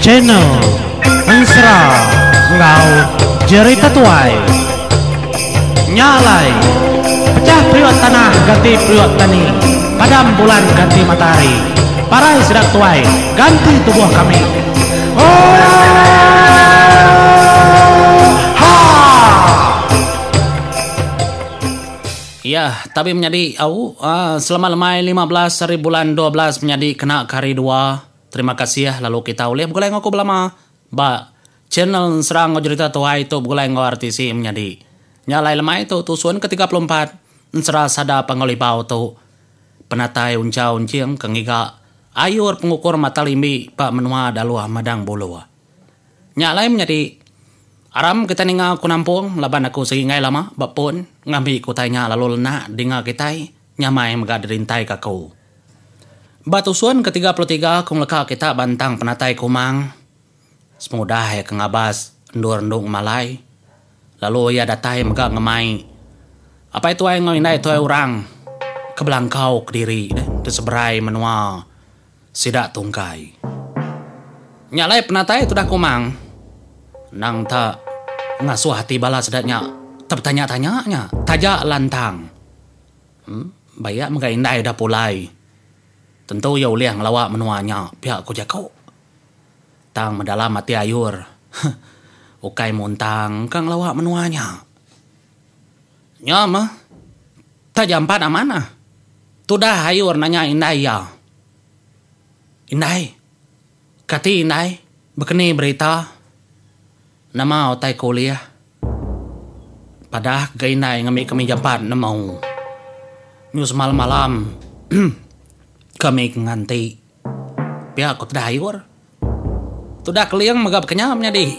channel Ensra Ngau Jerita Tuai Nyalai Pecah priwat tanah ganti priwat tani, padam bulan ganti matahari, parai sedang tuai ganti tubuh kami. Oh, ha. Ya, tapi menjadi selama lemai 15 hari bulan 12 menjadi kena kari 2. Terima kasih ya. Lalu kita ulih begulai ngaku belama ba channel serang cerita tuai itu begulai ngau artisi menjadi nyalai lemai itu tusuan ke-34 serah sada pangolipau tu penatai uncau unciang kengiga ayur pengukur mata limbi pak menua daluah madang bulu nyalai menjadi aram kita ninga ku nampung laban aku singai lama bapun ngambi kutanya lalu lena dinga kitai nyamai megaderintai kaku batusuan ke-33 kung leka kita bantang penatai kumang semudah ya kengabas endur-endung malai lalu ya datai mega ngemai apa itu yang ngoi itu orang kebelangkau kediri di seberai menua sidak tungkai nyalai penatai itu dah kumang nang tak ngasuh hati bala sedaknya tertanya-tanyanya tajak lantang bayak mega indai dah pulai tentu ya uliang lawak menuanya pihak ku jakau tang mendalam mati ayur ukai muntang kang lawak menuanya nyama tajam pada mana tudah ayur nanya indai ya indai kati indai bekeni berita nama otai kuliah padah ke indai ngami kami jampat namau news malam-malam kami nganti pihak ku tudah ayur tudah keliang megap kenyamnya di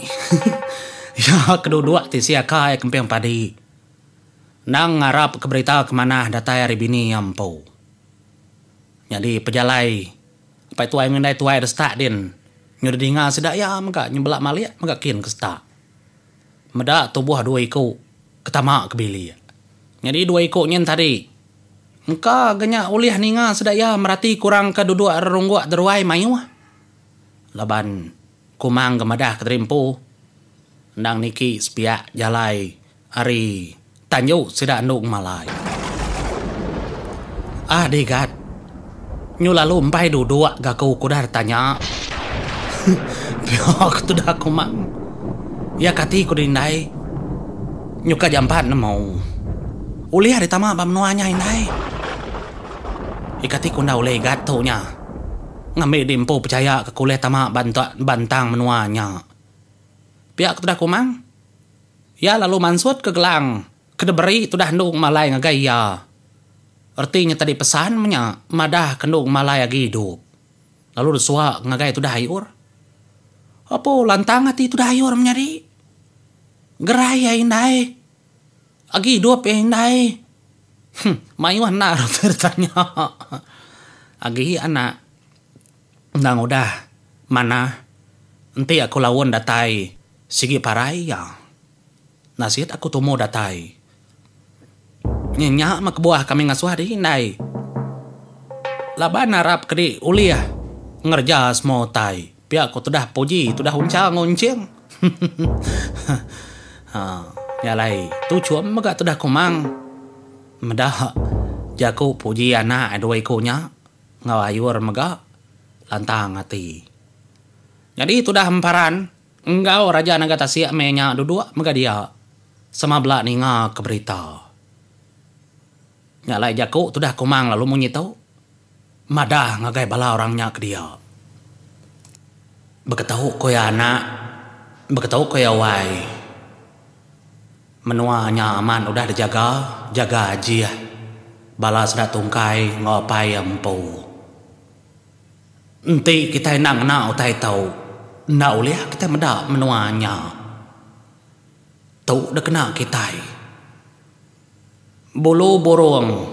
ya kedua-dua ti siaka ya kempiang padi nang ngarap ke berita kemana datai hari bini ampo. Jadi pejalai apa itu ayam ngendai tuai restak din nyudah dinga sedak ya mega nyebelak maliak mega kin kestak medak tubuh dua iku ketama kebili jadi dua iku nyen tadi engka genya uliah ninga sedak ya merati kurang keduduk rerungguk deruai mayu laban kumang gemadah keterimpu ndang niki sepiak jalai hari tanyo sida andung malai degat nyu lalu empai duduk gaku kudar tanya biok tu dah kumang ya kati kudindai nyuka jampan mau uliah ditama bamnuanya indai ikati kunda uleh gatonya ngambil dimpo percaya ke kuliah tama bantang menuanya pihak tu dah kumang ya lalu mansut ke gelang kedeberi itu dah ndung malai ngagaya. Artinya tadi pesan menya madah kendung malai agi hidup. Lalu desua ngagai itu dah ayur. Apa lantang hati itu dah ayur menyari. Gerai ya indai. Agi hidup ya indai. Mayu anak tertanya. Agi anak. Nang udah mana. Nanti aku lawan datai. Sigi parai ya. Nasihat aku tumo datai. Nyenyak mak buah kami ngasuh di indai. Laban harap kedi uliah ngerja semua tai. Pihak aku tudah puji, tudah uncang nguncing. Nyalai tu cuam mega tudah kumang. Medah jaku puji anak dua ikunya ngawayur mega lantang hati. Jadi tudah emparan engkau raja naga tasia menya duduk mega dia sama belak ninga ke berita. Nyalai jaku tudah kumang lalu munyi tau madah ngagai bala orangnya ke dia. Beketahu koya anak, beketahu koya wai. Menuanya aman udah dijaga, jaga aja. Bala sedak tungkai ngopai empu. Enti kita nang na utai tau, na uliah kita medak menuanya. Tau dah kena kita. Bulu burung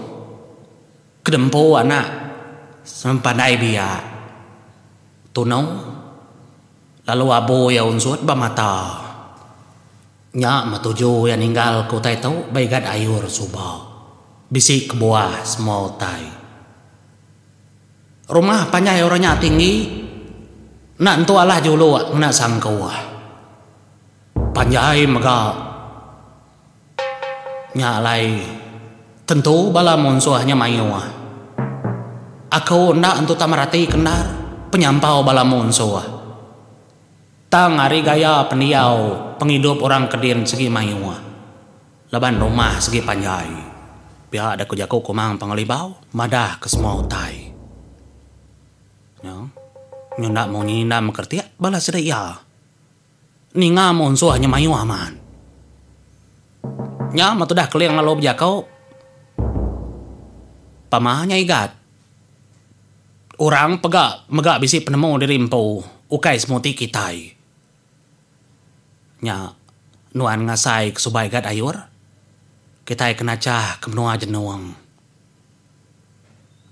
kedempo anak sempadai biak tunau lalu abu ya unsut bamata nya matuju yang ninggal ku tai tau baigat ayur suba bisik ke buah semua tai rumah panjai orangnya tinggi Nak tu alah julu nak sangkau. Panjai maga nyalai tentu bala monsuahnya mayu. Aku nak untuk tamarati kenar penyampau bala monsuah. Tang hari gaya pendiau penghidup orang kedin segi mayu. Laban rumah segi panjai. Pihak ada kujaku kumang pengalibau madah ke semua utai. Ya. Nyak mau nyina mengerti bala sedaya. Ninga monsuahnya mayu aman. Nya matu dah keliang ngalob jakau. Pamahnya igat. Orang pegak megak bisi penemu di rimpo ukai semuti kitai. Nya nuan ngasai kesubai gat ayur. Kitai kena cah kemenua jenuang.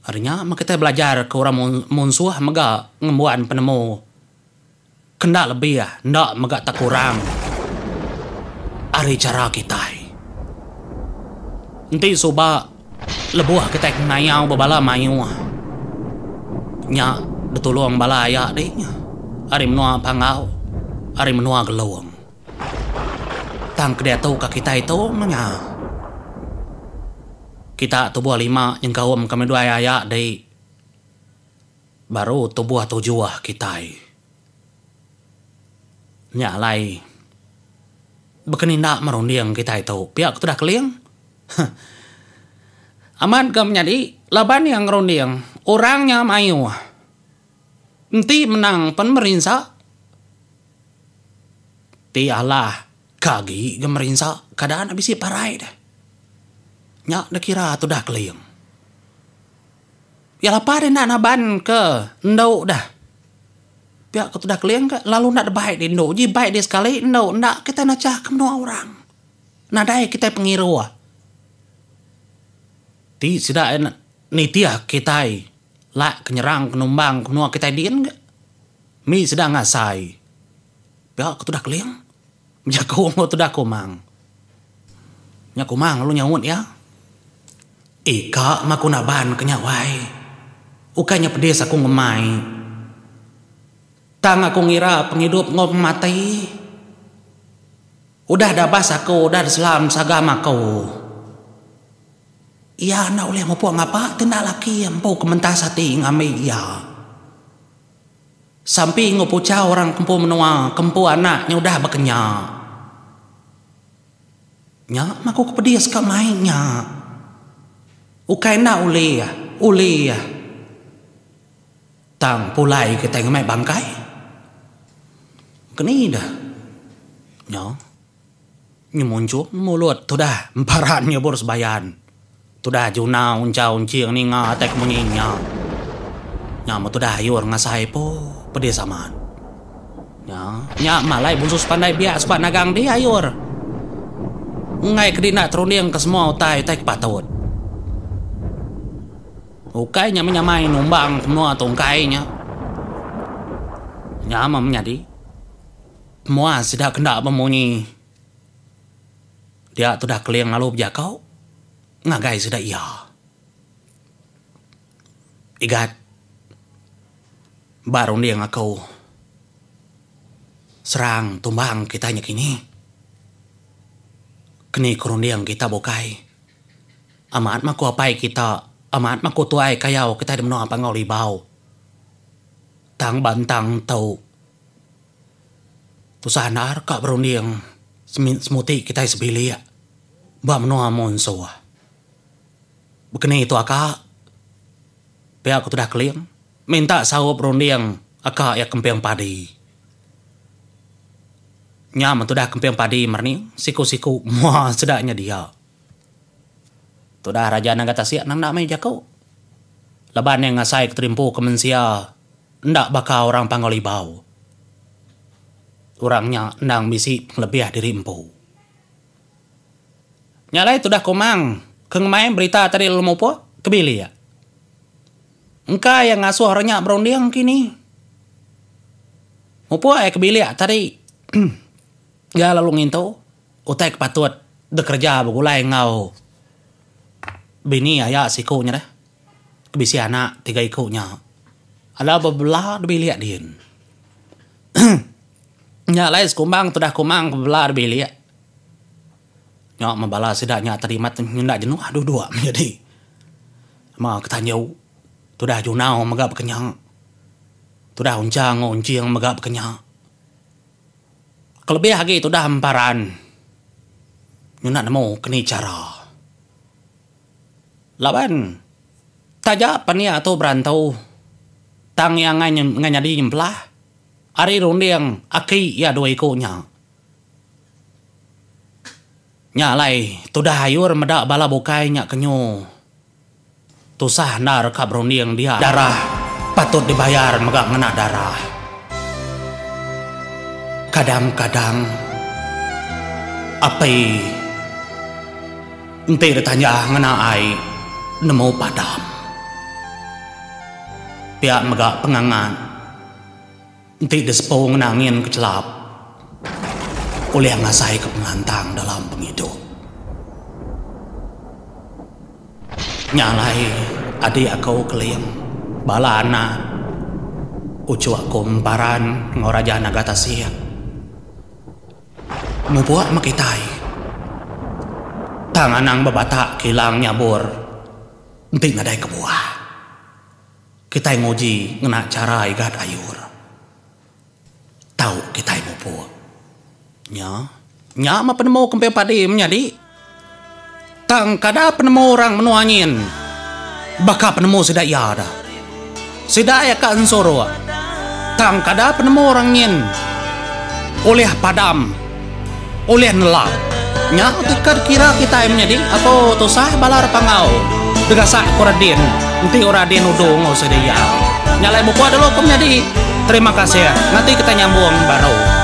Artinya kita belajar ke orang monsuah megak ngembuan penemu. Kendak lebih ya, ndak megak tak kurang. Ari cara kitai. Nanti soba lebuah kita kenayau babala mayu. Nya betulung bala ayak deh. Ari menua pangau, ari menua geluang. Tang kedai tu ka kita itu menya. Kita tubuh 5 yang kawam kami 2 ayak deh. Baru tubuh 7 kitai. Nya lai. Bekenindak merundiang kita itu. Pihak tu dah keliang. Aman kam jadi laban yang runding orangnya mayu. Nanti menang pemerintah. Ti Allah kagi gemerintah keadaan habis parai dah. Nyak dah kira tu dah keliang. Ya lapar nak naban ke ndau dah. Pihak tu dah keliang ke lalu nak baik di ndau. Ji baik dia sekali ndau nak kita nak cah kemua orang. Nadai kita pengiru. Ti sidak nitia kita lak kenyerang kenumbang kenua kita dien ke. Mi sedang ngasai. Pihak tu dah keliang. Menjaga tu dah kumang. Nya kumang lu nyawut ya. Ika maku naban kenyawai. Ukanya pedes aku ngemai. Tang aku ngira penghidup ngop mati. Udah dabas aku, udah Islam sagama kau. Iya nak oleh mampu ngapa tindak laki yang mau kementah sati ngamai iya. Sampai ngopuca orang kempu menua, kempu anaknya udah bekenya. Nya maku kepedias ke mainnya. Ukai na uli ya. Tang pulai kita ngemai bangkai. Kini dah. Nya. Nyu muncul mulut tu dah emparannya boros bayan. Tu dah juna unca unciang ni ngatek munyinya. Nya tu dah ayur ngasai po pede saman. Nya malai bunsus pandai biak sepat nagang dia ayur. Ngai kedina terunding ke semua utai kepatut. Ukainya menyamai numbang semua tungkainya. Nyama menyadi. Semua sudah kendak memunyi. Dia tu dah keliang lalu berjakau. Ngagai sudah iya. Igat. Baru dia ngakau. Serang tumbang kitanya kini. Kini kerundiang kita bokai. Amat maku apai kita. Amat maku tuai kayau kita di menua pangau libau. Tang bantang tau. Tusanar kak berunding. Semuti kita sebili ya. Ba menua monso. Begini itu akak. Pihak aku sudah keliang. Minta sawap berunding. Akak ya kempiang padi. Nyam tu dah kempiang padi merni. Siku-siku. Muah sedaknya dia. Tu dah raja nang kata siap nang nak main jakau. Leban yang ngasai keterimpu kemensia. Ndak bakal orang pangolibau. Orangnya nang bisi lebih dirimpu. Nyalai tu dah komang. Kengmain berita tadi lu mau po? Kebili ya? Engkau yang ngasuh orangnya berunding kini. Mau po kebili ya tadi. Ya lalu ngintu. Utai kepatut. Dekerja begulai ngau. Bini ayah sikunya dah. Kebisi anak 3 ikunya. Ada bebelah dibili din. Nya lais kumang tudah kumang belar beli ya. Nya membalas sidaknya terima nyendak jenuh aduh dua menjadi. Ma ketanyau tudah junau megap kenyang. Tudah uncang unciang megap kenyang. Kelebih lagi tudah hamparan. Nyunak nemu keni cara. Laban tajak pania atau berantau. Tang yang nganyadi nyemplah. Ari rundiang aki ya dua ikonya. Nyalai tudah hayur medak bala bukai nyak kenyo. Tusah nar kap rundiang dia darah patut dibayar megak ngena darah. Kadang-kadang apai ente ditanya ngena ai nemu padam. Pihak megak pengangan ente despo ngenangin kecelap oleh ngasai ke pengantang dalam penghidup. Nyalai adik aku keliem bala anak ucu aku emparan ngoraja nagata siap mubuak makitai tanganang babatak kilang nyabur ente ngadai kebuah kita ngoji ngena cara igat ayur tahu kita ibu puak nya ma penemu kempe padi menjadi tang kada penemu orang menuangin baka penemu sidak ya ada sidak ya ka ensoro tang kada penemu orang ngin oleh padam oleh nelak nya tikar kira kita menjadi atau tusah balar pangau degasak koradin nanti oradin udung o sedia nyalai buku dulu kom jadi terima kasih ya nanti kita nyambung baru